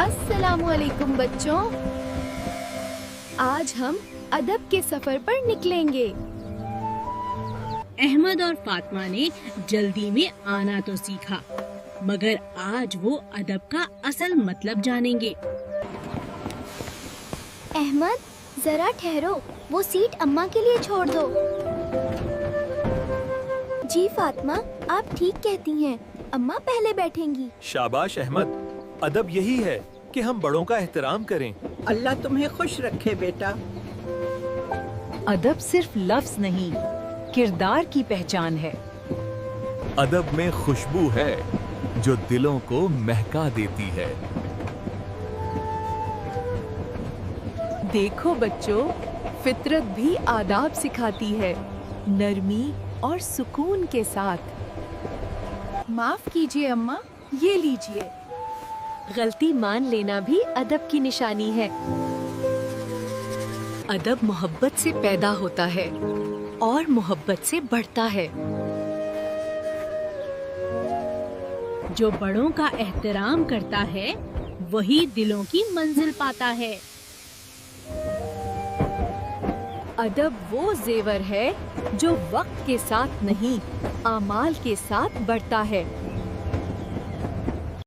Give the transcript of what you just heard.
अस्सलामु अलैकुम बच्चों, आज हम अदब के सफर पर निकलेंगे। अहमद और फातिमा ने जल्दी में आना तो सीखा, मगर आज वो अदब का असल मतलब जानेंगे। अहमद, जरा ठहरो, वो सीट अम्मा के लिए छोड़ दो। जी फातिमा, आप ठीक कहती हैं, अम्मा पहले बैठेंगी। शाबाश अहमद, अदब यही है कि हम बड़ों का एहतराम करें। अल्लाह तुम्हें खुश रखे बेटा। अदब सिर्फ लफ्ज नहीं, किरदार की पहचान है। अदब में खुशबू है जो दिलों को महका देती है। देखो बच्चों, फितरत भी आदाब सिखाती है, नरमी और सुकून के साथ। माफ कीजिए अम्मा, ये लीजिए। गलती मान लेना भी अदब की निशानी है। अदब मोहब्बत से पैदा होता है और मोहब्बत से बढ़ता है। जो बड़ों का एहतराम करता है वही दिलों की मंजिल पाता है। अदब वो जेवर है जो वक्त के साथ नहीं, आमाल के साथ बढ़ता है।